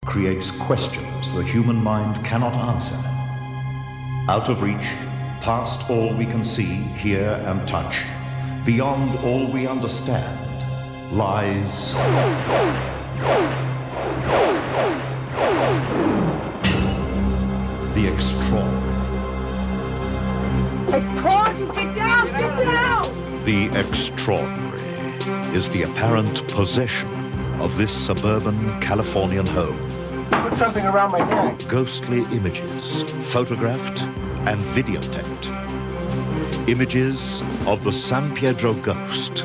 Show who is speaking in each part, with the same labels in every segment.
Speaker 1: creates questions the human mind cannot answer. Out of reach, past all we can see, hear, and touch, beyond all we understand, lies the extraordinary.
Speaker 2: I told you, get down, get down!
Speaker 1: The extraordinary is the apparent possession of this suburban Californian home.
Speaker 2: Put something around my neck.
Speaker 1: Ghostly images, photographed and videotaped. Images of the San Pedro ghost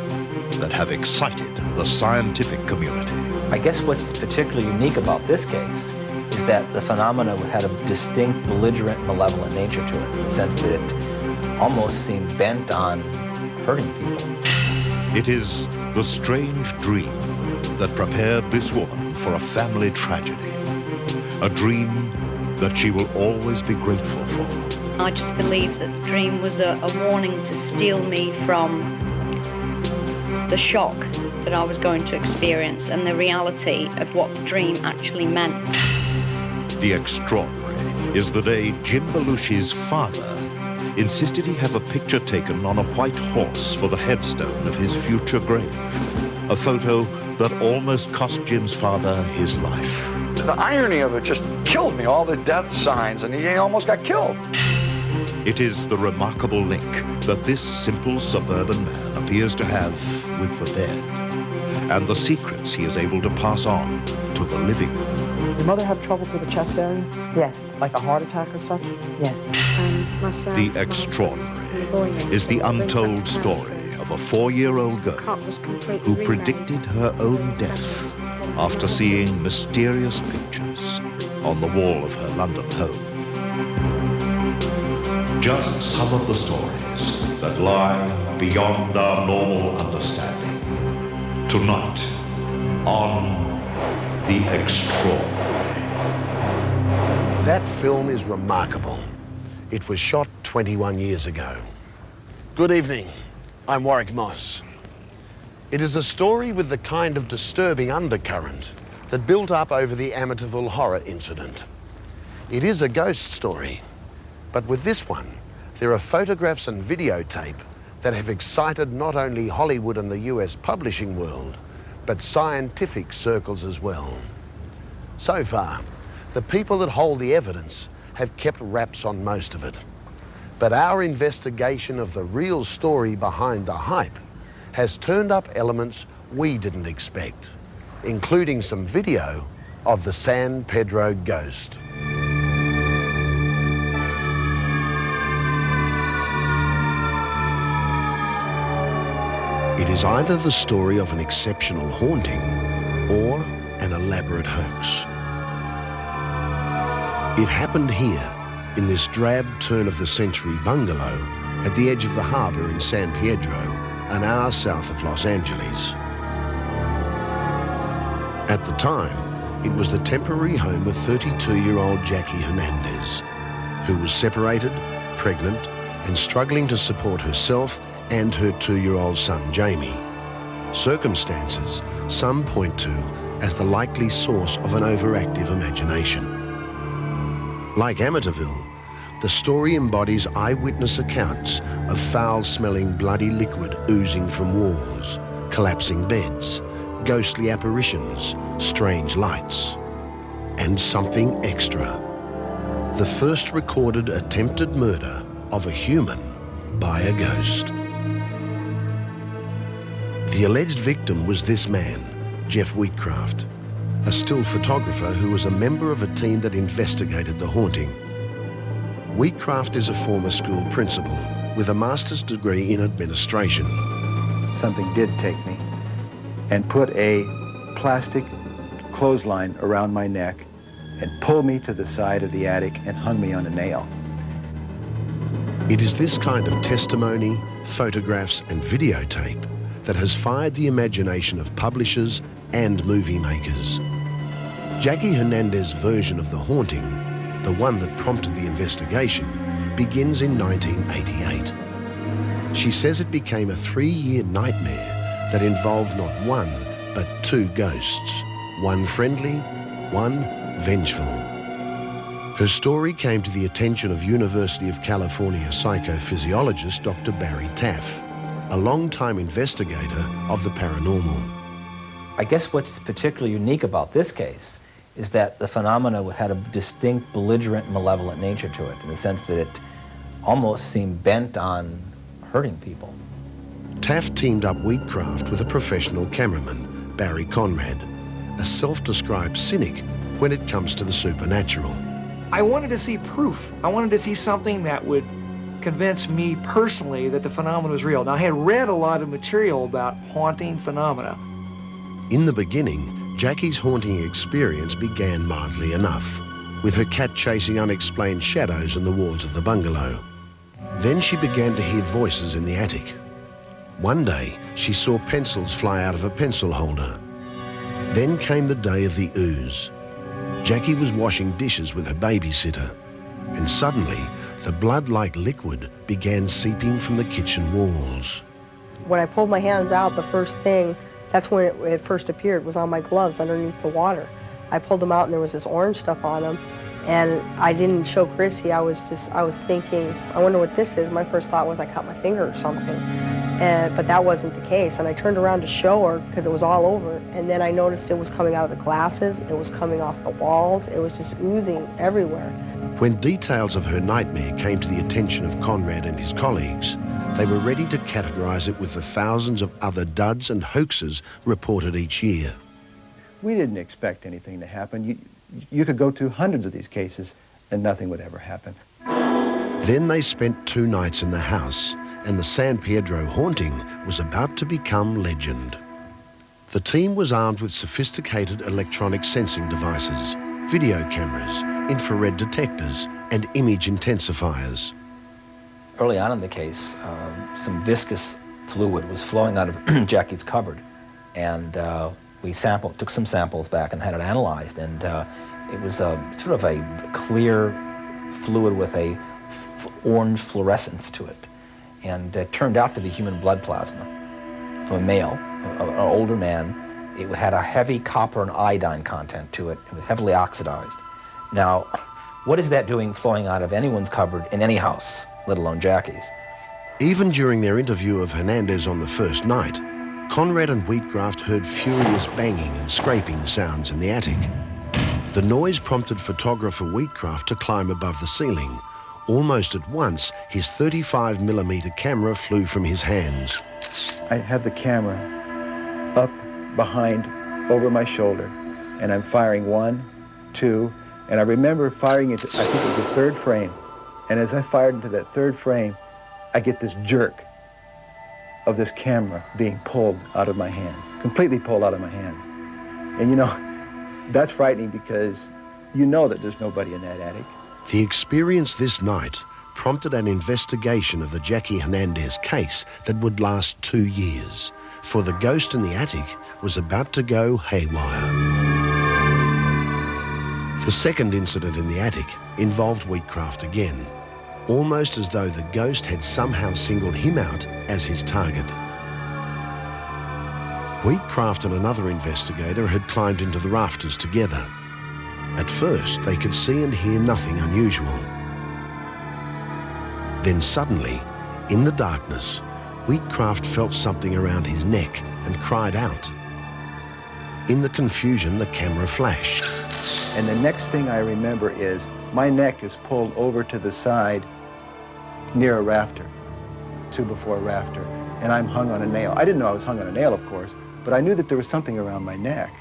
Speaker 1: that have excited the scientific community.
Speaker 3: I guess what's particularly unique about this case is that the phenomena had a distinct, belligerent, malevolent nature to it, in the sense that it almost seemed bent on hurting people.
Speaker 1: It is the strange dream that prepared this woman for a family tragedy. A dream that she will always be grateful for.
Speaker 4: I just believe that the dream was a warning to steal me from the shock that I was going to experience and the reality of what the dream actually meant.
Speaker 1: The extraordinary is the day Jim Belushi's father insisted he have a picture taken on a white horse for the headstone of his future grave. A photo that almost cost Jim's father his life.
Speaker 5: The irony of it just killed me, all the death signs, and he almost got killed.
Speaker 1: It is the remarkable link that this simple suburban man appears to have with the dead, and the secrets he is able to pass on to the living.
Speaker 6: Your mother have trouble to the chest area?
Speaker 7: Yes.
Speaker 6: Like a heart attack or such?
Speaker 7: Yes.
Speaker 1: The extraordinary is the untold story of a 4-year-old girl who predicted her own death after seeing mysterious pictures on the wall of her London home. Just some of the stories that lie beyond our normal understanding. Tonight, on The Extraordinary.
Speaker 8: That film is remarkable. It was shot 21 years ago. Good evening. I'm Warwick Moss. It is a story with the kind of disturbing undercurrent that built up over the Amityville horror incident. It is a ghost story, but with this one, there are photographs and videotape that have excited not only Hollywood and the US publishing world, but scientific circles as well. So far, the people that hold the evidence have kept wraps on most of it. But our investigation of the real story behind the hype has turned up elements we didn't expect, including some video of the San Pedro ghost. It is either the story of an exceptional haunting or an elaborate hoax. It happened here, in this drab turn-of-the-century bungalow at the edge of the harbour in San Pedro, an hour south of Los Angeles. At the time, it was the temporary home of 32-year-old Jackie Hernandez, who was separated, pregnant, and struggling to support herself and her 2-year-old son, Jamie. Circumstances some point to as the likely source of an overactive imagination. Like Amityville, the story embodies eyewitness accounts of foul-smelling bloody liquid oozing from walls, collapsing beds, ghostly apparitions, strange lights, and something extra. The first recorded attempted murder of a human by a ghost. The alleged victim was this man, Jeff Wheatcraft, a still photographer who was a member of a team that investigated the haunting. Wheatcraft is a former school principal with a master's degree in administration.
Speaker 9: Something did take me and put a plastic clothesline around my neck and pulled me to the side of the attic and hung me on a nail.
Speaker 8: It is this kind of testimony, photographs and videotape that has fired the imagination of publishers and movie makers. Jackie Hernandez's version of the haunting, the one that prompted the investigation, begins in 1988. She says it became a 3-year nightmare that involved not one, but 2 ghosts, one friendly, one vengeful. Her story came to the attention of University of California psychophysiologist Dr. Barry Taff, a long-time investigator of the paranormal.
Speaker 3: I guess what's particularly unique about this case is that the phenomena had a distinct belligerent, malevolent nature to it, in the sense that it almost seemed bent on hurting people.
Speaker 8: Taft teamed up Wheatcraft with a professional cameraman, Barry Conrad, a self-described cynic when it comes to the supernatural.
Speaker 7: I wanted to see proof. I wanted to see something that would convince me personally that the phenomenon was real. Now, I had read a lot of material about haunting phenomena.
Speaker 8: In the beginning, Jackie's haunting experience began mildly enough, with her cat chasing unexplained shadows on the walls of the bungalow. Then she began to hear voices in the attic. One day, she saw pencils fly out of a pencil holder. Then came the day of the ooze. Jackie was washing dishes with her babysitter, and suddenly, the blood-like liquid began seeping from the kitchen walls.
Speaker 6: When I pulled my hands out, the first thing, that's when it first appeared, was on my gloves underneath the water. I pulled them out and there was this orange stuff on them, and I didn't show Chrissy. I was thinking, I wonder what this is. My first thought was I cut my finger or something, but that wasn't the case. And I turned around to show her because it was all over, and then I noticed it was coming out of the glasses, it was coming off the walls, it was just oozing everywhere.
Speaker 8: When details of her nightmare came to the attention of Conrad and his colleagues, they were ready to categorize it with the thousands of other duds and hoaxes reported each year.
Speaker 9: We didn't expect anything to happen. You could go to hundreds of these cases and nothing would ever happen.
Speaker 8: Then they spent 2 nights in the house, and the San Pedro haunting was about to become legend. The team was armed with sophisticated electronic sensing devices, video cameras, infrared detectors, and image intensifiers.
Speaker 3: Early on in the case, some viscous fluid was flowing out of Jackie's cupboard, and we took some samples back and had it analyzed, and it was sort of a clear fluid with a orange fluorescence to it, and it turned out to be human blood plasma from a male, an older man. It had a heavy copper and iodine content to it. It was heavily oxidized. Now, what is that doing flowing out of anyone's cupboard in any house, let alone Jackie's?
Speaker 8: Even during their interview of Hernandez on the first night, Conrad and Wheatcraft heard furious banging and scraping sounds in the attic. The noise prompted photographer Wheatcraft to climb above the ceiling. Almost at once, his 35mm camera flew from his hands.
Speaker 9: I have the camera up behind, over my shoulder, and I'm firing 1, 2, and I remember firing into, I think it was the 3rd frame, and as I fired into that 3rd frame, I get this jerk of this camera being pulled out of my hands, completely pulled out of my hands. And you know, that's frightening because you know that there's nobody in that attic.
Speaker 8: The experience this night prompted an investigation of the Jackie Hernandez case that would last 2 years, for the ghost in the attic was about to go haywire. The second incident in the attic involved Wheatcraft again, almost as though the ghost had somehow singled him out as his target. Wheatcraft and another investigator had climbed into the rafters together. At first, they could see and hear nothing unusual. Then suddenly, in the darkness, Wheatcraft felt something around his neck and cried out. In the confusion, the camera flashed.
Speaker 9: And the next thing I remember is my neck is pulled over to the side near a rafter, 2x4 rafter, and I'm hung on a nail. I didn't know I was hung on a nail, of course, but I knew that there was something around my neck.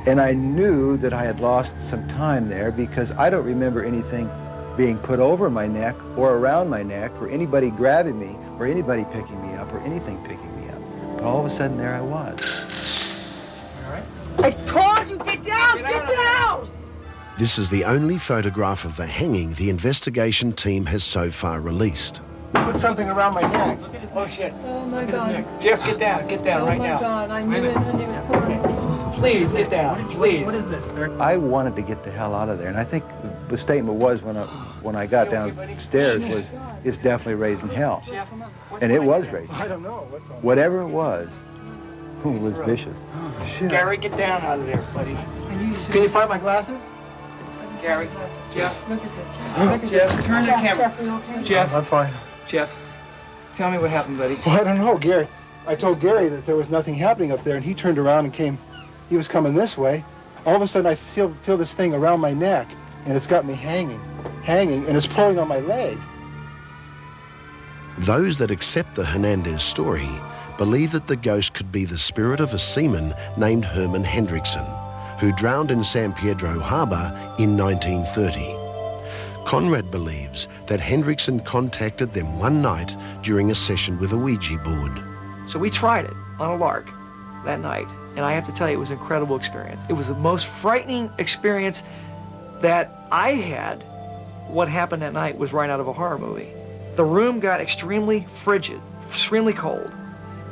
Speaker 9: And I knew that I had lost some time there because I don't remember anything being put over my neck or around my neck or anybody grabbing me or anybody picking me up or anything picking me up. But all of a sudden, there I was.
Speaker 7: All right?
Speaker 2: I told you, get down, get down!
Speaker 8: This is the only photograph of the hanging the investigation team has so far released.
Speaker 2: Put something around my neck.
Speaker 7: Oh, shit.
Speaker 10: Oh, my God.
Speaker 7: Jeff, get down right now.
Speaker 10: Oh, my God, I knew it when it was torn.
Speaker 7: Please, get down, please. What is this?
Speaker 9: I wanted to get the hell out of there, and I think the statement was when I got downstairs was, it's definitely raising hell. And it was raising hell.
Speaker 2: I don't know.
Speaker 9: Whatever it was, Who was vicious?
Speaker 2: Oh, shit.
Speaker 7: Gary, get down out of there, buddy.
Speaker 2: Can you find my glasses?
Speaker 7: Gary, Jeff.
Speaker 10: Look at this. Look at
Speaker 7: Jeff,
Speaker 10: this.
Speaker 7: turn the camera.
Speaker 10: Jeff, are you okay?
Speaker 7: Jeff,
Speaker 2: I'm fine.
Speaker 7: Jeff, tell me what happened, buddy.
Speaker 2: Well, I don't know, Gary. I told Gary that there was nothing happening up there, and he turned around and came. He was coming this way. All of a sudden, I feel this thing around my neck, and it's got me hanging, and it's pulling on my leg.
Speaker 8: Those that accept the Hernandez story believe that the ghost could be the spirit of a seaman named Herman Hendrickson, who drowned in San Pedro Harbor in 1930. Conrad believes that Hendrickson contacted them one night during a session with a Ouija board.
Speaker 7: So we tried it on a lark that night, and I have to tell you, it was an incredible experience. It was the most frightening experience that I had. What happened that night was right out of a horror movie. The room got extremely frigid, extremely cold.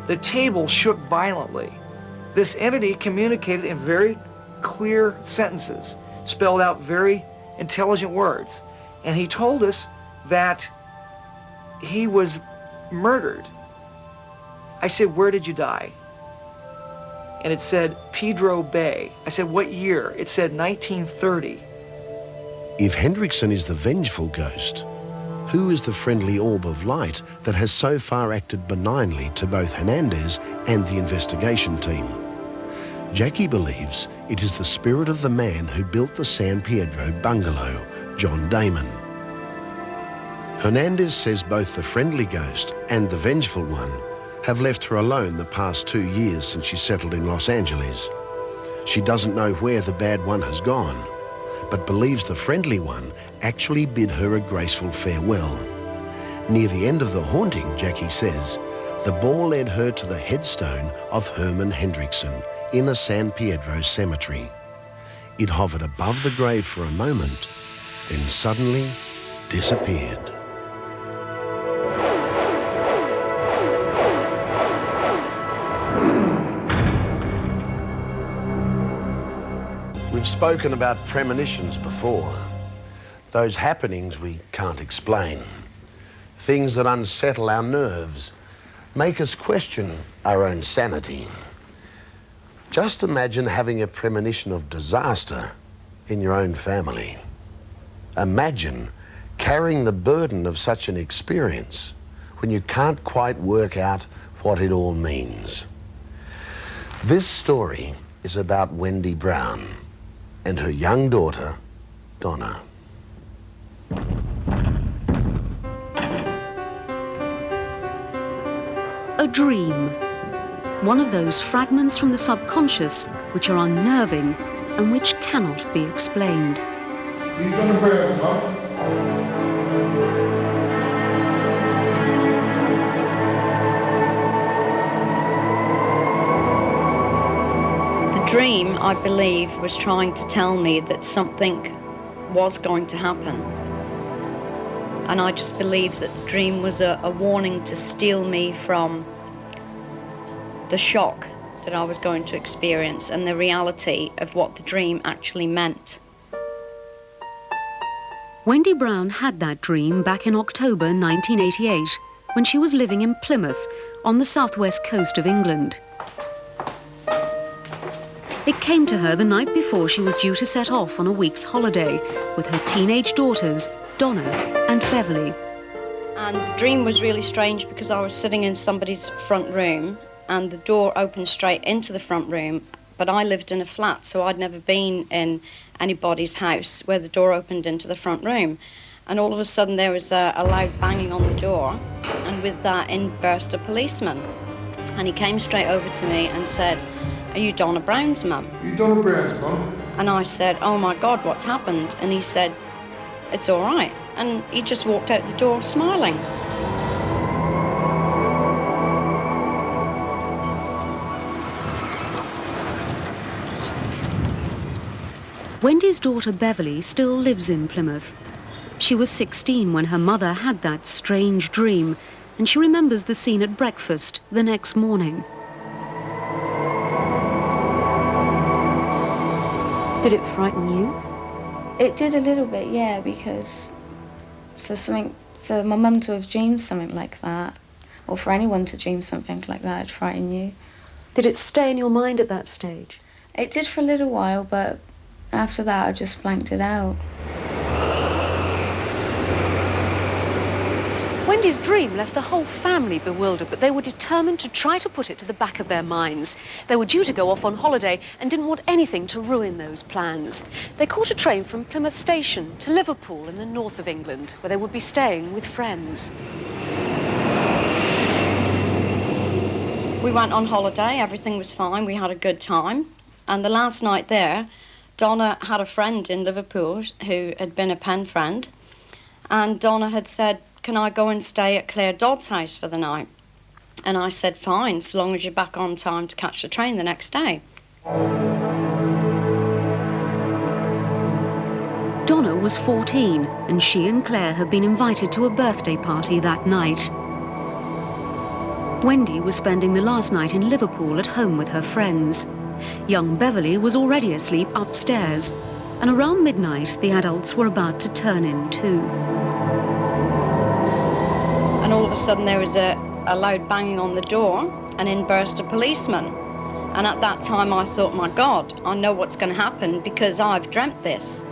Speaker 7: The table shook violently. This entity communicated in very clear sentences, spelled out very intelligent words. And he told us that he was murdered. I said, "Where did you die?" And it said, Pedro Bay. I said, "What year?" It said 1930.
Speaker 8: If Hendrickson is the vengeful ghost, who is the friendly orb of light that has so far acted benignly to both Hernandez and the investigation team? Jackie believes it is the spirit of the man who built the San Pedro bungalow, John Damon. Hernandez says both the friendly ghost and the vengeful one have left her alone the past 2 years since she settled in Los Angeles. She doesn't know where the bad one has gone, but believes the friendly one actually bid her a graceful farewell. Near the end of the haunting, Jackie says, the ball led her to the headstone of Herman Hendrickson in a San Pedro cemetery. It hovered above the grave for a moment, then suddenly disappeared. We've spoken about premonitions before. Those happenings we can't explain. Things that unsettle our nerves, make us question our own sanity. Just imagine having a premonition of disaster in your own family. Imagine carrying the burden of such an experience when you can't quite work out what it all means. This story is about Wendy Brown and her young daughter, Donna.
Speaker 11: A dream. One of those fragments from the subconscious which are unnerving and which cannot be explained.
Speaker 12: You've done the prayers, huh?
Speaker 4: The dream, I believe, was trying to tell me that something was going to happen. And I just believe that the dream was a warning to steal me from the shock that I was going to experience and the reality of what the dream actually meant.
Speaker 11: Wendy Brown had that dream back in October 1988 when she was living in Plymouth on the southwest coast of England. It came to her the night before she was due to set off on a week's holiday with her teenage daughters, Donna and Beverly.
Speaker 4: And the dream was really strange because I was sitting in somebody's front room and the door opened straight into the front room, but I lived in a flat, so I'd never been in anybody's house where the door opened into the front room. And all of a sudden there was a loud banging on the door, and with that in burst a policeman. And he came straight over to me and said, "Are you Donna Brown's mum?"
Speaker 12: You Donna Brown's mum?
Speaker 4: And I said, "Oh my God, what's happened?" And he said, "It's all right." And he just walked out the door smiling.
Speaker 11: Wendy's daughter Beverly still lives in Plymouth. She was 16 when her mother had that strange dream, and she remembers the scene at breakfast the next morning. Did it frighten you?
Speaker 10: It did a little bit, yeah, because for my mum to have dreamed something like that, or for anyone to dream something like that, it'd frighten you.
Speaker 11: Did it stay in your mind at that stage?
Speaker 10: It did for a little while, but after that I just blanked it out.
Speaker 11: Wendy's dream left the whole family bewildered, but they were determined to try to put it to the back of their minds. They were due to go off on holiday and didn't want anything to ruin those plans. They caught a train from Plymouth Station to Liverpool in the north of England, where they would be staying with friends.
Speaker 4: We went on holiday, everything was fine, we had a good time. And the last night there, Donna had a friend in Liverpool who had been a pen friend, and Donna had said, "Can I go and stay at Claire Dodd's house for the night?" And I said, "Fine, so long as you're back on time to catch the train the next day."
Speaker 11: Donna was 14, and she and Claire had been invited to a birthday party that night. Wendy was spending the last night in Liverpool at home with her friends. Young Beverly was already asleep upstairs, and around midnight the adults were about to turn in too.
Speaker 4: And all of a sudden there was a loud banging on the door, and in burst a policeman. And at that time I thought, my God, I know what's going to happen because I've dreamt this.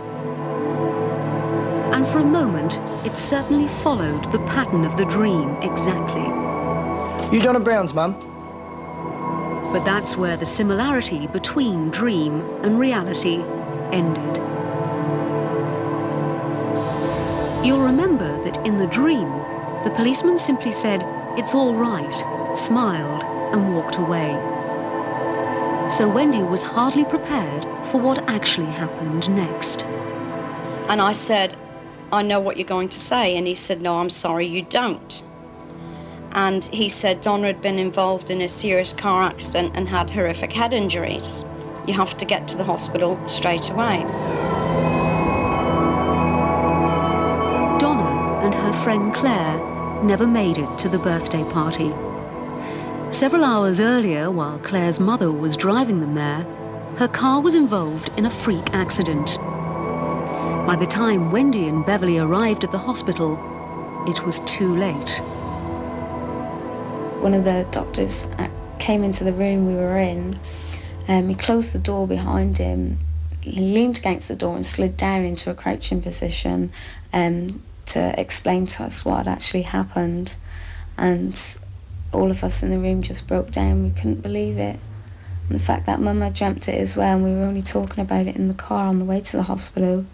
Speaker 11: And for a moment, it certainly followed the pattern of the dream exactly.
Speaker 13: You Donna Brown's, Mum?
Speaker 11: But that's where the similarity between dream and reality ended. You'll remember that in the dream, the policeman simply said, "It's all right," smiled, and walked away. So Wendy was hardly prepared for what actually happened next.
Speaker 4: And I said, "I know what you're going to say." And he said, "No, I'm sorry, you don't." And he said Donna had been involved in a serious car accident and had horrific head injuries. You have to get to the hospital straight away.
Speaker 11: Donna and her friend Claire never made it to the birthday party. Several hours earlier, while Claire's mother was driving them there, her car was involved in a freak accident. By the time Wendy and Beverly arrived at the hospital, it was too late.
Speaker 10: One of the doctors came into the room we were in, and he closed the door behind him. He leaned against the door and slid down into a crouching position to explain to us what had actually happened. And all of us in the room just broke down. We couldn't believe it. And the fact that Mum had dreamt it as well, and we were only talking about it in the car on the way to the hospital,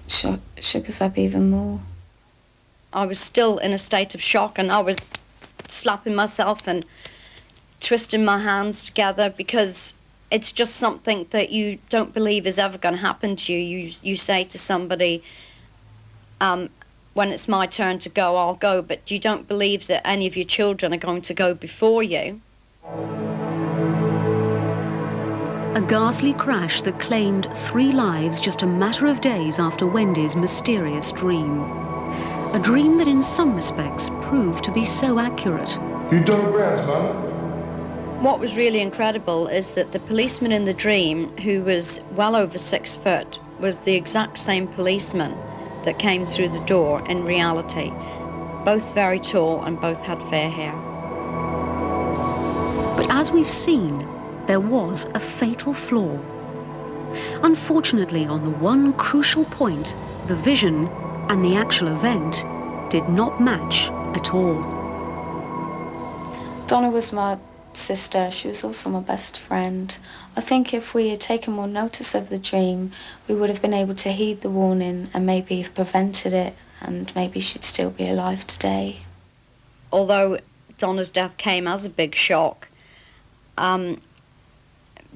Speaker 10: shook us up even more.
Speaker 4: I was still in a state of shock, and I was slapping myself and twisting my hands together because it's just something that you don't believe is ever going to happen to you. You say to somebody, when it's my turn to go, I'll go, but you don't believe that any of your children are going to go before you.
Speaker 11: A ghastly crash that claimed 3 lives just a matter of days after Wendy's mysterious dream. A dream that in some respects proved to be so accurate.
Speaker 12: You Donna Brown's, Mum?
Speaker 4: What was really incredible is that the policeman in the dream, who was well over 6 foot, was the exact same policeman that came through the door in reality. Both very tall and both had fair hair.
Speaker 11: But as we've seen, there was a fatal flaw. Unfortunately, on the one crucial point, the vision and the actual event did not match at all.
Speaker 10: Donna was my sister. She was also my best friend. I think if we had taken more notice of the dream, we would have been able to heed the warning and maybe have prevented it, and maybe she'd still be alive today.
Speaker 4: Although Donna's death came as a big shock,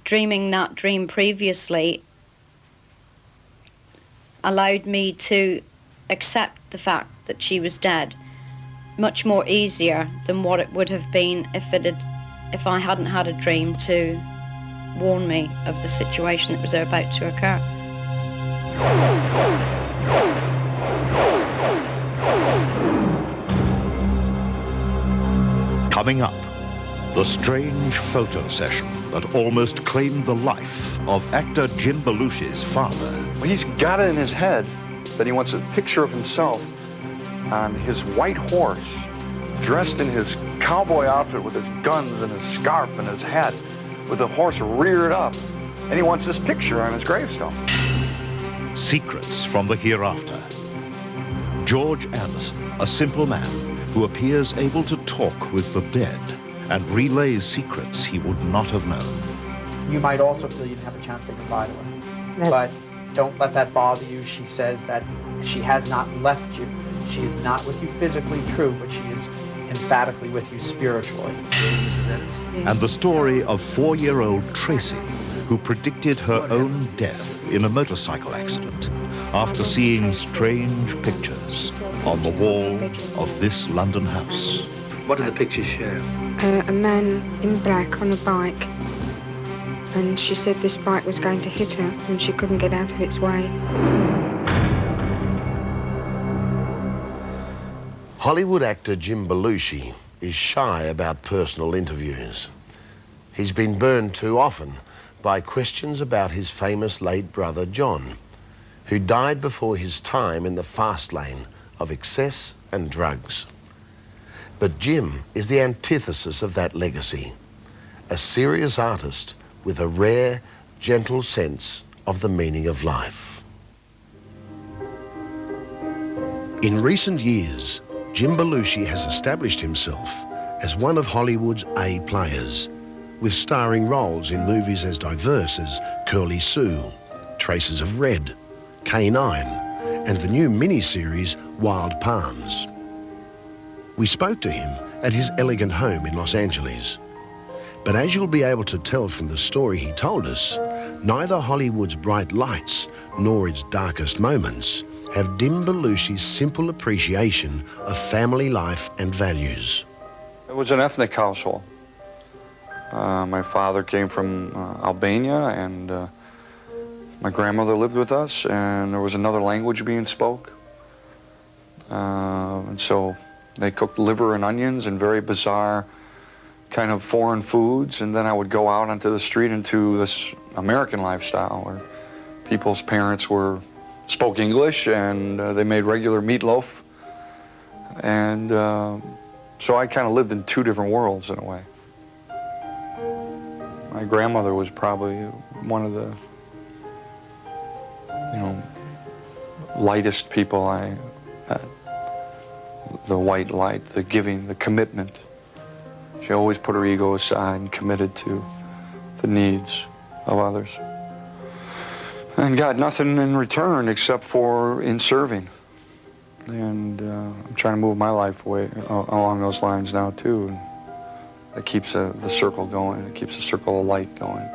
Speaker 4: dreaming that dream previously allowed me to accept the fact that she was dead much more easier than what it would have been if I hadn't had a dream to warn me of the situation that was about to occur.
Speaker 1: Coming up, the strange photo session that almost claimed the life of actor Jim Belushi's father.
Speaker 5: Well, he's got it in his head that he wants a picture of himself on his white horse, dressed in his cowboy outfit with his guns and his scarf and his hat, with the horse reared up. And he wants this picture on his gravestone.
Speaker 1: Secrets from the hereafter. George Anderson, a simple man who appears able to talk with the dead and relays secrets he would not have known.
Speaker 14: You might also feel you didn't have a chance to say goodbye to her. But don't let that bother you. She says that she has not left you. She is not with you physically, true, but she is emphatically with you spiritually.
Speaker 1: And the story of 4-year-old Tracy, who predicted her own death in a motorcycle accident after seeing strange pictures on the wall of this London house.
Speaker 15: What do the pictures show?
Speaker 16: A man in black on a bike, and she said this bike was going to hit her and she couldn't get out of its way.
Speaker 8: Hollywood actor Jim Belushi is shy about personal interviews. He's been burned too often by questions about his famous late brother John, who died before his time in the fast lane of excess and drugs. But Jim is the antithesis of that legacy, a serious artist with a rare, gentle sense of the meaning of life. In recent years, Jim Belushi has established himself as one of Hollywood's A players, with starring roles in movies as diverse as Curly Sue, Traces of Red, K9, and the new miniseries Wild Palms. We spoke to him at his elegant home in Los Angeles. But as you'll be able to tell from the story he told us, neither Hollywood's bright lights nor its darkest moments have dimmed Belushi's simple appreciation of family life and values.
Speaker 5: It was an ethnic household. My father came from Albania, and my grandmother lived with us, and there was another language being spoke. And so they cooked liver and onions and very bizarre kind of foreign foods, and then I would go out onto the street into this American lifestyle where people's parents spoke English, and they made regular meatloaf. And so I kind of lived in two different worlds in a way. My grandmother was probably one of the, lightest people I had. The white light, the giving, the commitment. She always put her ego aside and committed to the needs of others. And got nothing in return except for in serving. And I'm trying to move my life away along those lines now too. And it keeps the circle going. It keeps the circle of light going.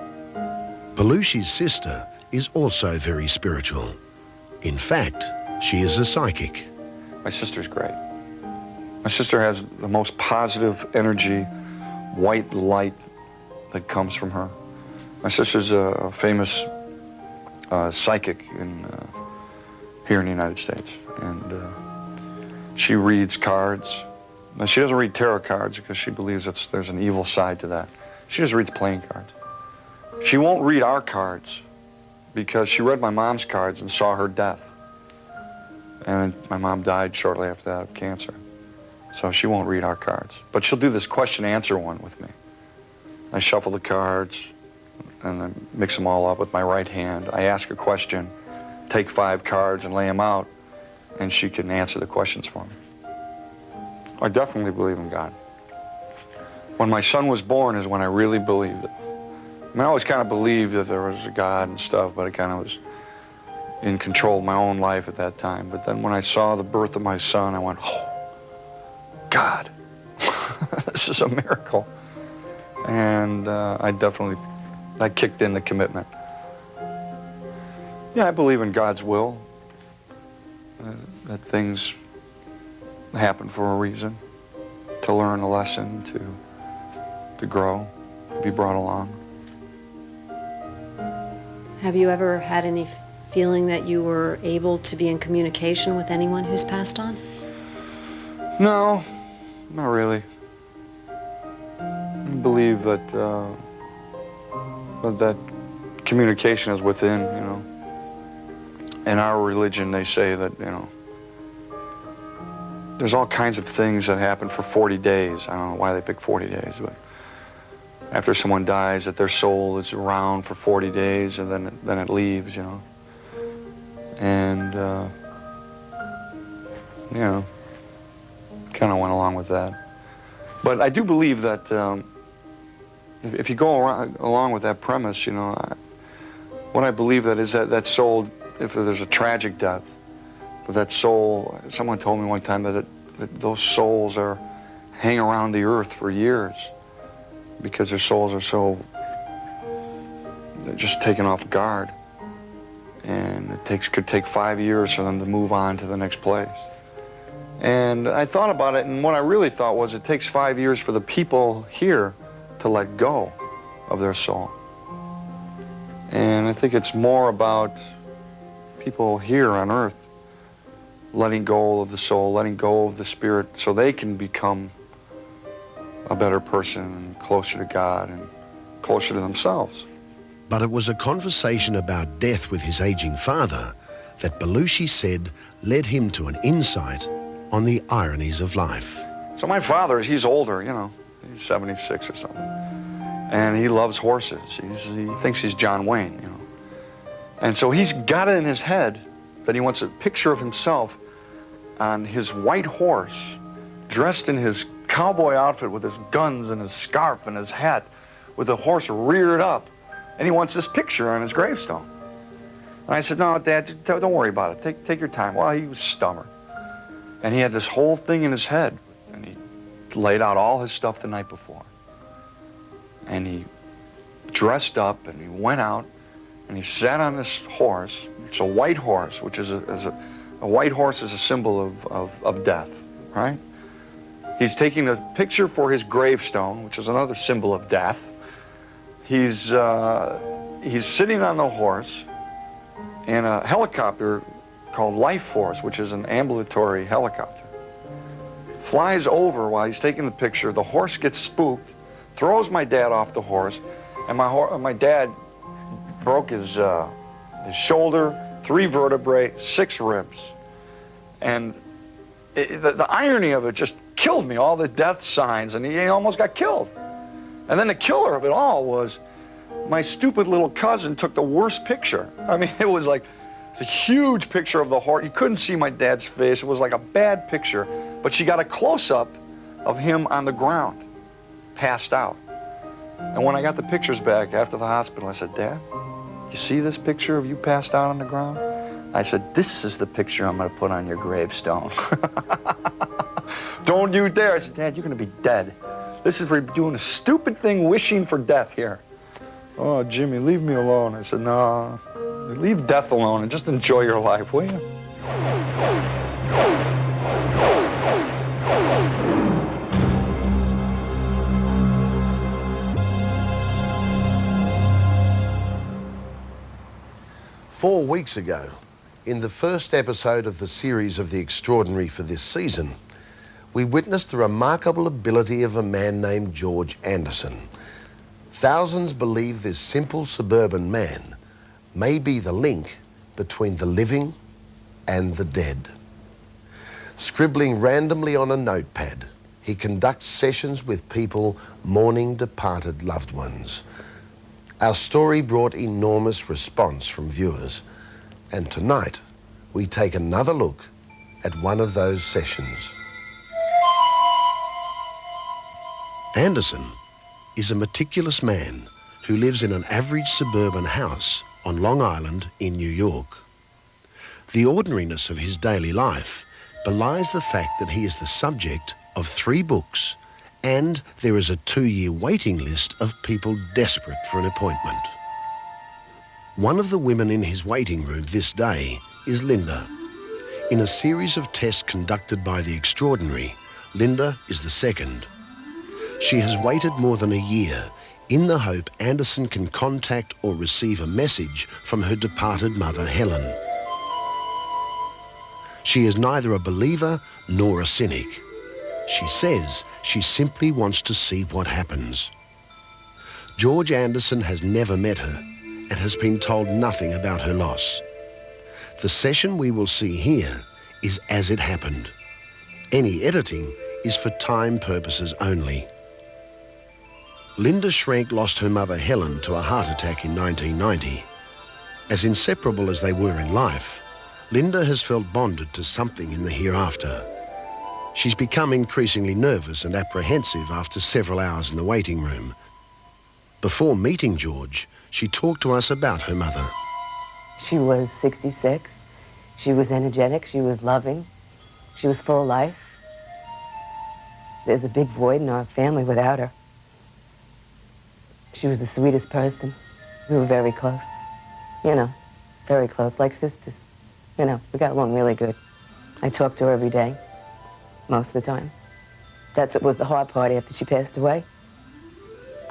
Speaker 8: Belushi's sister is also very spiritual. In fact, she is a psychic.
Speaker 5: My sister's great. My sister has the most positive energy, white light that comes from her. My sister's a famous psychic here in the United States, and she reads cards. Now, she doesn't read tarot cards because she believes there's an evil side to that. She just reads playing cards. She won't read our cards because she read my mom's cards and saw her death. And my mom died shortly after that of cancer. So she won't read our cards. But she'll do this question-answer one with me. I shuffle the cards and then mix them all up with my right hand. I ask a question, take 5 cards and lay them out, and she can answer the questions for me. I definitely believe in God. When my son was born is when I really believed it. I mean, I always kind of believed that there was a God and stuff, but I kind of was in control of my own life at that time. But then when I saw the birth of my son, I went, oh, God, this is a miracle. And that kicked in the commitment. Yeah, I believe in God's will, that things happen for a reason, to learn a lesson, to grow, to be brought along.
Speaker 17: Have you ever had any feeling that you were able to be in communication with anyone who's passed on?
Speaker 5: No, not really. I believe that that communication is within, In our religion, they say that, there's all kinds of things that happen for 40 days. I don't know why they pick 40 days, but after someone dies, that their soul is around for 40 days and then it leaves, you know. And, you know, kind of went along with that. But I do believe that if you go along with that premise, you know, what I believe that is that soul, if there's a tragic death, that soul, someone told me one time that those souls hang around the earth for years because their souls are so, they're just taken off guard. And it could take 5 years for them to move on to the next place. And I thought about it, and what I really thought was it takes 5 years for the people here to let go of their soul. And I think it's more about people here on earth letting go of the soul, letting go of the spirit, so they can become a better person and closer to God and closer to themselves.
Speaker 8: But it was a conversation about death with his aging father that Belushi said led him to an insight on the ironies of life.
Speaker 5: So my father, he's older, you know, he's 76 or something. And he loves horses. He thinks he's John Wayne, you know. And so he's got it in his head that he wants a picture of himself on his white horse, dressed in his cowboy outfit with his guns and his scarf and his hat, with the horse reared up. And he wants this picture on his gravestone. And I said, no, Dad, don't worry about it. Take your time. Well, he was stubborn. And he had this whole thing in his head. And he laid out all his stuff the night before. And he dressed up and he went out and he sat on this horse. It's a white horse, which is a white horse is a symbol of death, right? He's taking a picture for his gravestone, which is another symbol of death. He's sitting on the horse, and a helicopter called Life Force, which is an ambulatory helicopter, flies over while he's taking the picture. The horse gets spooked, throws my dad off the horse, and my dad broke his shoulder, 3 vertebrae, 6 ribs. And the irony of it just killed me, all the death signs, and he almost got killed. And then the killer of it all was my stupid little cousin took the worst picture. I mean, it was like a huge picture of the horse. You couldn't see my dad's face. It was like a bad picture. But she got a close-up of him on the ground, passed out. And when I got the pictures back after the hospital, I said, Dad, you see this picture of you passed out on the ground? I said, this is the picture I'm going to put on your gravestone. Don't you dare. I said, Dad, you're going to be dead. This is for doing a stupid thing, wishing for death here. Oh, Jimmy, leave me alone. I said, no, leave death alone and just enjoy your life, will you?
Speaker 8: Four weeks ago, in the first episode of the series of The Extraordinary for this season, we witnessed the remarkable ability of a man named George Anderson. Thousands believe this simple suburban man may be the link between the living and the dead. Scribbling randomly on a notepad, he conducts sessions with people mourning departed loved ones. Our story brought enormous response from viewers, and tonight we take another look at one of those sessions. Anderson is a meticulous man who lives in an average suburban house on Long Island in New York. The ordinariness of his daily life belies the fact that he is the subject of 3 books, and there is a 2-year waiting list of people desperate for an appointment. One of the women in his waiting room this day is Linda. In a series of tests conducted by The Extraordinary, Linda is the second. She has waited more than a year in the hope Anderson can contact or receive a message from her departed mother, Helen. She is neither a believer nor a cynic. She says she simply wants to see what happens. George Anderson has never met her and has been told nothing about her loss. The session we will see here is as it happened. Any editing is for time purposes only. Linda Schrenk lost her mother Helen to a heart attack in 1990. As inseparable as they were in life, Linda has felt bonded to something in the hereafter. She's become increasingly nervous and apprehensive after several hours in the waiting room. Before meeting George, she talked to us about her mother.
Speaker 15: She was 66. She was energetic. She was loving. She was full of life. There's a big void in our family without her. She was the sweetest person. We were very close. You know, very close, like sisters. You know, we got along really good. I talked to her every day, most of the time. That's what was the hard part after she passed away.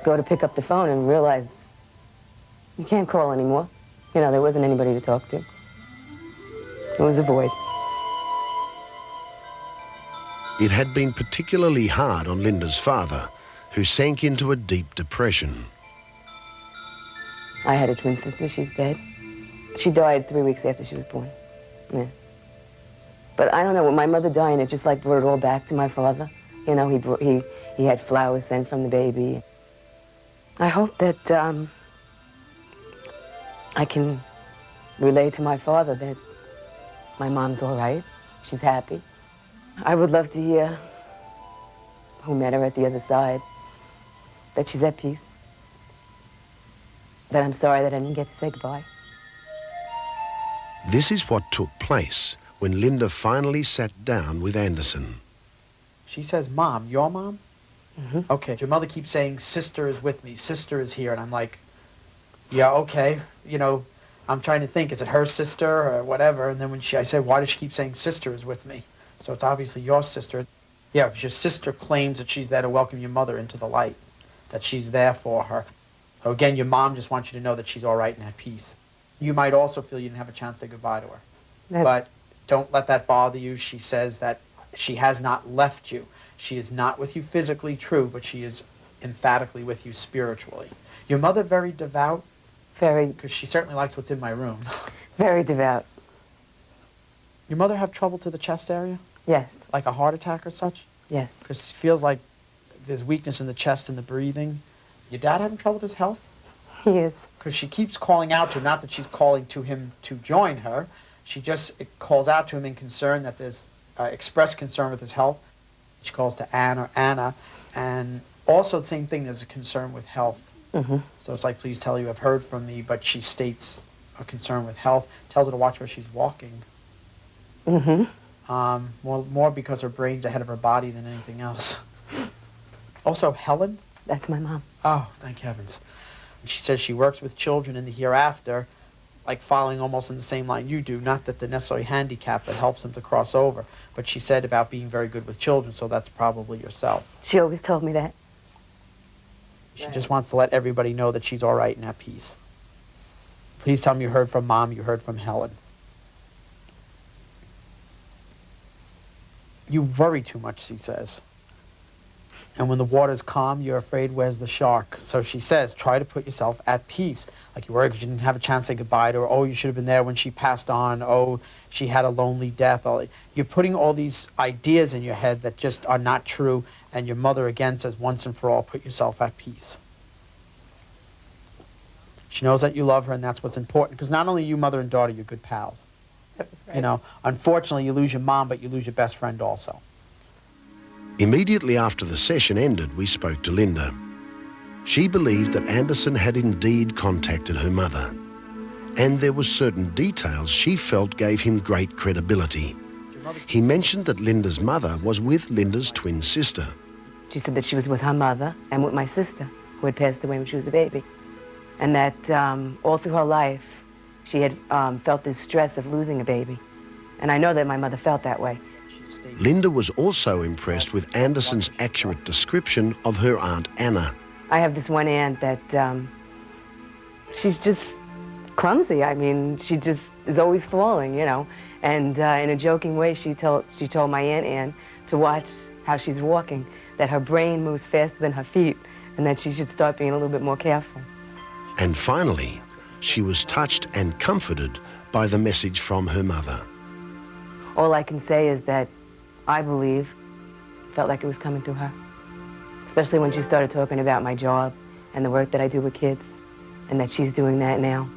Speaker 15: Go to pick up the phone and realize you can't call anymore. You know, there wasn't anybody to talk to. It was a void.
Speaker 8: It had been particularly hard on Linda's father, who sank into a deep depression.
Speaker 15: I had a twin sister. She's dead. She died 3 weeks after she was born. Yeah. But I don't know, with my mother dying, it just like brought it all back to my father. You know, he had flowers sent from the baby. I hope that I can relay to my father that my mom's all right. She's happy. I would love to hear who met her at the other side, that she's at peace, that I'm sorry that I didn't get to say goodbye.
Speaker 8: This is what took place when Linda finally sat down with Anderson.
Speaker 14: She says, Mom, your mom?
Speaker 15: Mm-hmm.
Speaker 14: Okay, your mother keeps saying, sister is with me, sister is here, and I'm like, yeah, okay, you know, I'm trying to think, is it her sister or whatever? And then when I said, why does she keep saying sister is with me? So it's obviously your sister. Yeah, because your sister claims that she's there to welcome your mother into the light, that she's there for her. So again, your mom just wants you to know that she's all right and at peace. You might also feel you didn't have a chance to say goodbye to her. But don't let that bother you. She says that she has not left you. She is not with you physically, true, but she is emphatically with you spiritually. Your mother very devout?
Speaker 15: Very.
Speaker 14: Because she certainly likes what's in my room.
Speaker 15: Very devout.
Speaker 14: Your mother have trouble to the chest area?
Speaker 15: Yes.
Speaker 14: Like a heart attack or such?
Speaker 15: Yes.
Speaker 14: Because it feels like there's weakness in the chest and the breathing. Your dad having trouble with his health?
Speaker 15: He is.
Speaker 14: Because she keeps calling out to him, not that she's calling to him to join her. She just calls out to him in concern that there's expressed concern with his health. She calls to Anna, and also the same thing, there's a concern with health.
Speaker 15: Mm-hmm.
Speaker 14: So it's like, please tell you have heard from me, but she states a concern with health, tells her to watch where she's walking.
Speaker 15: Mm-hmm.
Speaker 14: More because her brain's ahead of her body than anything else. Also, Helen?
Speaker 15: That's my mom.
Speaker 14: Oh, thank heavens. She says she works with children in the hereafter, like following almost in the same line you do, not that they're necessarily handicapped, but helps them to cross over. But she said about being very good with children, so that's probably yourself.
Speaker 15: She always told me that.
Speaker 14: She just wants to let everybody know that she's all right and at peace. Please tell me you heard from Mom, you heard from Helen. You worry too much, she says. And when the water's calm, you're afraid, where's the shark? So she says, try to put yourself at peace. Like you worry because you didn't have a chance to say goodbye to her. Oh, you should have been there when she passed on. Oh, she had a lonely death. You're putting all these ideas in your head that just are not true. And your mother again says, once and for all, put yourself at peace. She knows that you love her, and that's what's important. Because not only you, mother and daughter, you're good pals.
Speaker 15: That was right.
Speaker 14: You know, unfortunately, you lose your mom, but you lose your best friend also.
Speaker 8: Immediately after the session ended, we spoke to Linda. She believed that Anderson had indeed contacted her mother, and there were certain details she felt gave him great credibility. He mentioned that Linda's mother was with Linda's twin sister.
Speaker 15: She said that she was with her mother and with my sister, who had passed away when she was a baby, and that all through her life, she had felt this stress of losing a baby. And I know that my mother felt that way.
Speaker 8: Linda was also impressed with Anderson's accurate description of her Aunt Anna.
Speaker 15: I have this one aunt that she's just clumsy. I mean, she just is always falling, you know. And in a joking way, she told my Aunt Ann to watch how she's walking, that her brain moves faster than her feet, and that she should start being a little bit more careful.
Speaker 8: And finally, she was touched and comforted by the message from her mother.
Speaker 15: All I can say is that I believe, felt like it was coming through her. Especially when she started talking about my job and the work that I do with kids, and that she's doing that now.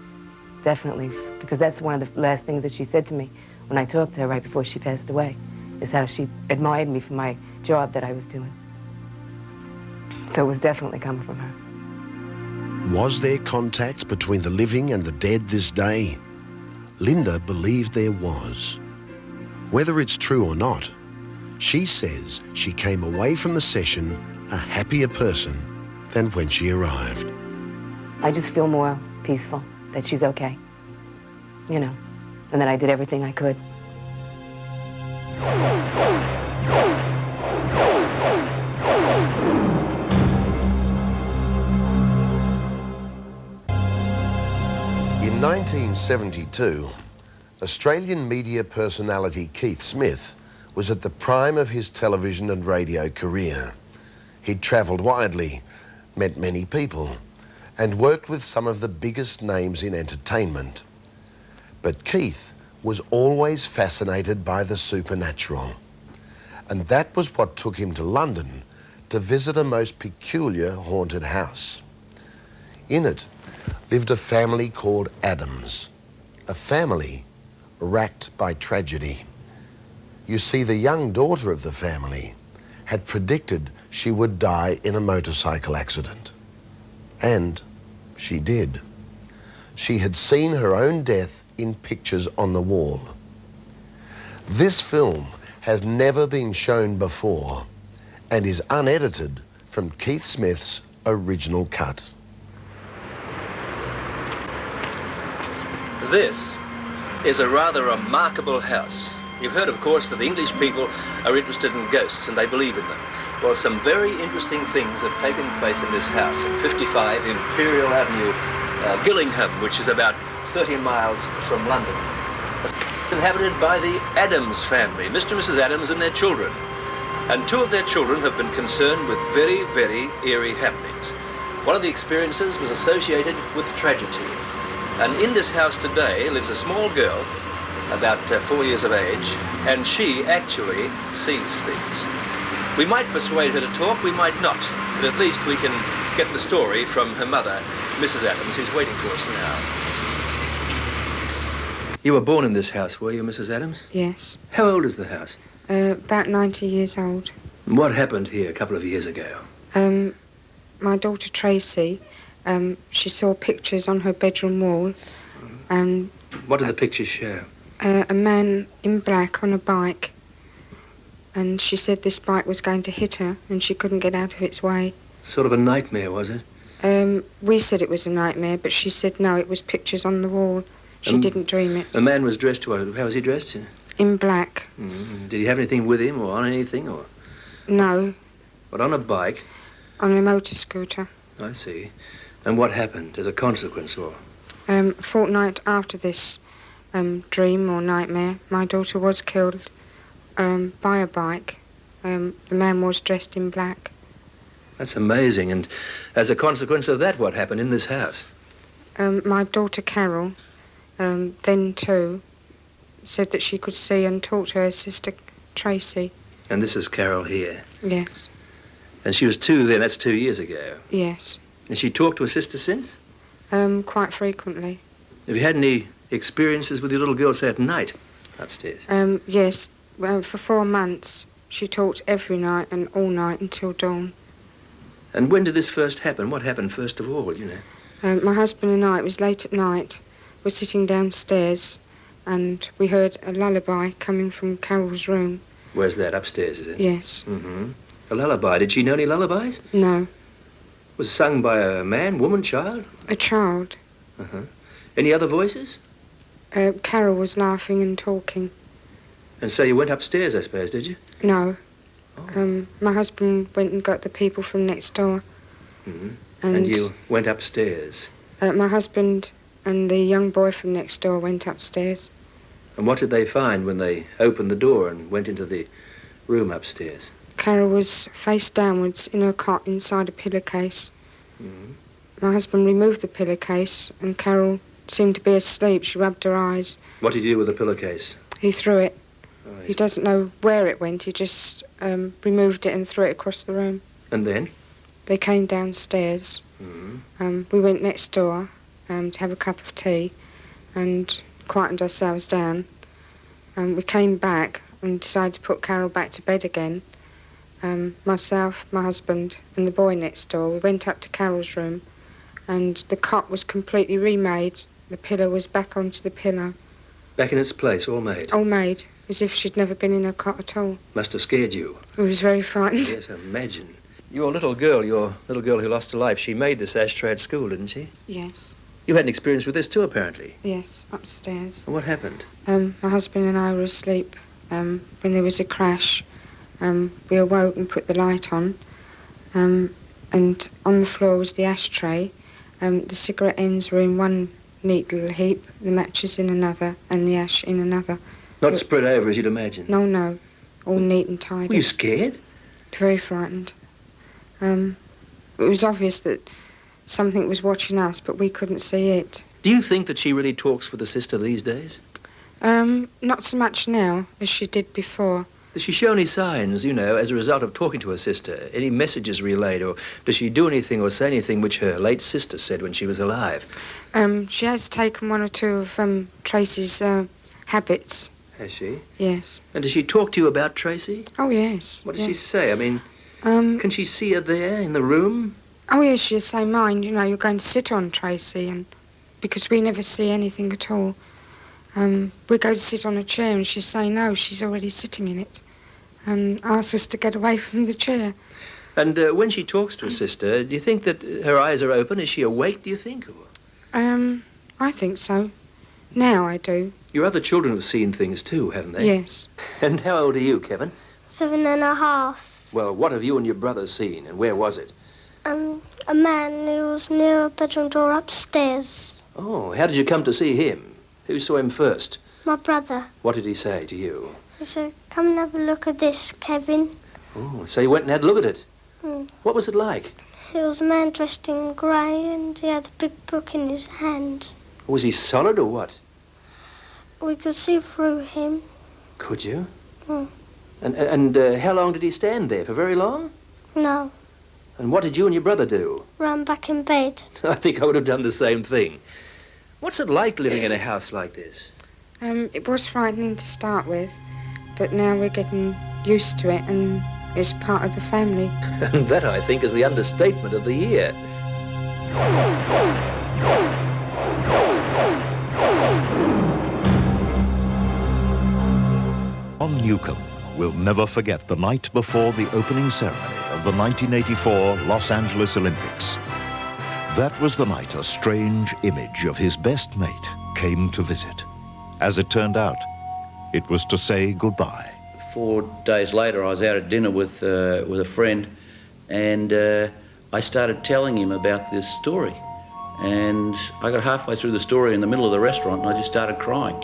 Speaker 15: Definitely, because that's one of the last things that she said to me when I talked to her right before she passed away, is how she admired me for my job that I was doing. So it was definitely coming from her.
Speaker 8: Was there contact between the living and the dead this day? Linda believed there was. Whether it's true or not, she says she came away from the session a happier person than when she arrived.
Speaker 15: I just feel more peaceful, that she's okay, you know, and that I did everything I could.
Speaker 8: In 1972, Australian media personality Keith Smith was at the prime of his television and radio career. He'd travelled widely, met many people, and worked with some of the biggest names in entertainment. But Keith was always fascinated by the supernatural. And that was what took him to London to visit a most peculiar haunted house. In it lived a family called Adams, a family racked by tragedy. You see, the young daughter of the family had predicted she would die in a motorcycle accident. And she did. She had seen her own death in pictures on the wall. This film has never been shown before and is unedited from Keith Smith's original cut.
Speaker 18: This is a rather remarkable house. You've heard, of course, that the English people are interested in ghosts and they believe in them. Well, some very interesting things have taken place in this house at 55 Imperial Avenue, Gillingham, which is about 30 miles from London. Inhabited by the Adams family, Mr. and Mrs. Adams and their children. And two of their children have been concerned with very, very eerie happenings. One of the experiences was associated with tragedy. And in this house today lives a small girl, about 4 years of age, and she actually sees things. We might persuade her to talk, we might not, but at least we can get the story from her mother, Mrs. Adams, who's waiting for us now. You were born in this house, were you, Mrs. Adams?
Speaker 16: Yes.
Speaker 18: How old is the house?
Speaker 16: About 90 years old.
Speaker 18: What happened here a couple of years ago?
Speaker 16: My daughter Tracy, she saw pictures on her bedroom wall, and
Speaker 18: What did the pictures show?
Speaker 16: a man in black on a bike, and she said this bike was going to hit her and she couldn't get out of its way.
Speaker 18: Sort of a nightmare, was it?
Speaker 16: We said it was a nightmare, but she said no, it was pictures on the wall. She didn't dream it.
Speaker 18: The man was dressed, how was he dressed?
Speaker 16: In black.
Speaker 18: Did he have anything with him or on anything, or?
Speaker 16: No.
Speaker 18: But on a bike?
Speaker 16: On a motor scooter.
Speaker 18: I see. And what happened as a consequence, or?
Speaker 16: A fortnight after this dream or nightmare, my daughter was killed by a bike. The man was dressed in black.
Speaker 18: That's amazing. And as a consequence of that, what happened in this house?
Speaker 16: My daughter Carol, then too, said that she could see and talk to her sister Tracy.
Speaker 18: And this is Carol here?
Speaker 16: Yes.
Speaker 18: And she was 2 then, that's 2 years ago?
Speaker 16: Yes.
Speaker 18: And she talked to her sister since?
Speaker 16: Quite frequently.
Speaker 18: Have you had any experiences with your little girl, say, at night upstairs?
Speaker 16: Yes. For 4 months, she talked every night and all night until dawn.
Speaker 18: And when did this first happen? What happened first of all, you know?
Speaker 16: My husband and I, it was late at night, were sitting downstairs and we heard a lullaby coming from Carol's room.
Speaker 18: Where's that, upstairs, is it?
Speaker 16: Yes.
Speaker 18: Mm-hmm. A lullaby. Did she know any lullabies?
Speaker 16: No.
Speaker 18: Was it sung by a man, woman, child?
Speaker 16: A child.
Speaker 18: Uh-huh. Any other voices?
Speaker 16: Carol was laughing and talking.
Speaker 18: And so you went upstairs, I suppose, did you?
Speaker 16: No.
Speaker 18: Oh.
Speaker 16: My husband went and got the people from next door.
Speaker 18: Mm-hmm. And you went upstairs?
Speaker 16: My husband and the young boy from next door went upstairs.
Speaker 18: And what did they find when they opened the door and went into the room upstairs?
Speaker 16: Carol was face downwards in her cot inside a pillowcase.
Speaker 18: Mm-hmm.
Speaker 16: My husband removed the pillowcase and Carol seemed to be asleep. She rubbed her eyes.
Speaker 18: What did you do with the pillowcase?
Speaker 16: He threw it. He doesn't know where it went. He just removed it and threw it across the room.
Speaker 18: And then?
Speaker 16: They came downstairs. We went next door to have a cup of tea and quietened ourselves down. We came back and decided to put Carol back to bed again. Myself, my husband and the boy next door, we went up to Carol's room and the cot was completely remade. The pillow was back onto the pillow.
Speaker 18: Back in its place, all made?
Speaker 16: All made, as if she'd never been in a cot at all.
Speaker 18: Must have scared you.
Speaker 16: I was very frightened.
Speaker 18: Yes, imagine. Your little girl who lost her life, she made this ashtray at school, didn't she?
Speaker 16: Yes.
Speaker 18: You had an experience with this too, apparently.
Speaker 16: Yes, upstairs.
Speaker 18: And what happened?
Speaker 16: My husband and I were asleep when there was a crash. We awoke and put the light on. And on the floor was the ashtray. The cigarette ends were in one neat little heap, the matches in another, and the ash in another.
Speaker 18: Not spread over, as you'd imagine?
Speaker 16: No. All neat and tidy.
Speaker 18: Were you scared?
Speaker 16: Very frightened. It was obvious that something was watching us, but we couldn't see it.
Speaker 18: Do you think that she really talks with the sister these days?
Speaker 16: Not so much now as she did before.
Speaker 18: Does she show any signs, as a result of talking to her sister? Any messages relayed, or does she do anything or say anything which her late sister said when she was alive?
Speaker 16: She has taken one or two of Tracy's habits.
Speaker 18: Has she?
Speaker 16: Yes.
Speaker 18: And does she talk to you about Tracy?
Speaker 16: Oh, yes.
Speaker 18: What does she say? I mean, can she see her there in the room?
Speaker 16: Oh, yes, she'll say, mind, you're going to sit on Tracy, and because we never see anything at all. We go to sit on a chair, and she'll say, no, she's already sitting in it, and ask us to get away from the chair.
Speaker 18: And when she talks to her sister, do you think that her eyes are open? Is she awake, do you think?
Speaker 16: I think so. Now I do.
Speaker 18: Your other children have seen things too, haven't they?
Speaker 16: Yes.
Speaker 18: And how old are you, Kevin?
Speaker 19: 7.5.
Speaker 18: Well, what have you and your brother seen, and where was it?
Speaker 19: A man who was near a bedroom door upstairs.
Speaker 18: Oh, how did you come to see him? Who saw him first?
Speaker 19: My brother.
Speaker 18: What did he say to you?
Speaker 19: He said, come and have a look at this, Kevin.
Speaker 18: Oh, so you went and had a look at it? What was it like?
Speaker 19: It was a man dressed in grey and he had a big book in his hand.
Speaker 18: Was he solid or what?
Speaker 19: We could see through him.
Speaker 18: Could you? And how long did he stand there? For very long?
Speaker 19: No.
Speaker 18: And what did you and your brother do?
Speaker 19: Ran back in bed.
Speaker 18: I think I would have done the same thing. What's it like living in a house like this?
Speaker 16: It was frightening to start with, but now we're getting used to it and it's part of the family.
Speaker 18: And that, I think, is the understatement of the year.
Speaker 1: John Newcomb will never forget the night before the opening ceremony of the 1984 Los Angeles Olympics. That was the night a strange image of his best mate came to visit. As it turned out, it was to say goodbye.
Speaker 20: 4 days later, I was out at dinner with a friend, and I started telling him about this story. And I got halfway through the story in the middle of the restaurant, and I just started crying.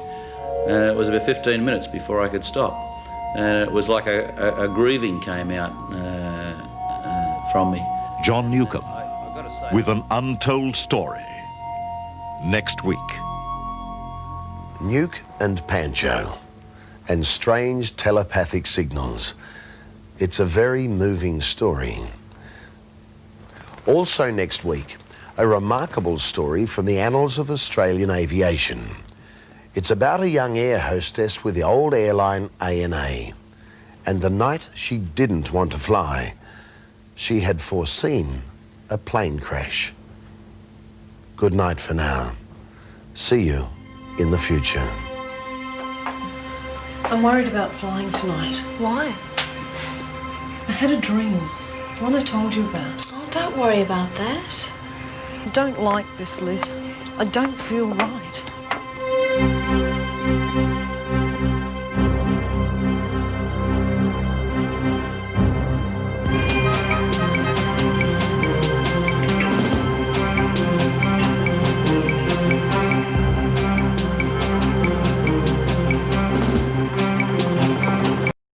Speaker 20: It was about 15 minutes before I could stop. And it was like a grieving came out from me.
Speaker 1: John Newcomb, with an untold story, next week.
Speaker 8: Nuke and Pancho, and strange telepathic signals. It's a very moving story. Also next week, a remarkable story from the annals of Australian aviation. It's about a young air hostess with the old airline ANA, and the night she didn't want to fly, she had foreseen a plane crash. Good night for now. See you in the future.
Speaker 21: I'm worried about flying tonight.
Speaker 17: Why?
Speaker 21: I had a dream, the one I told you about.
Speaker 17: Oh, don't worry about that.
Speaker 21: I don't like this, Liz. I don't feel right.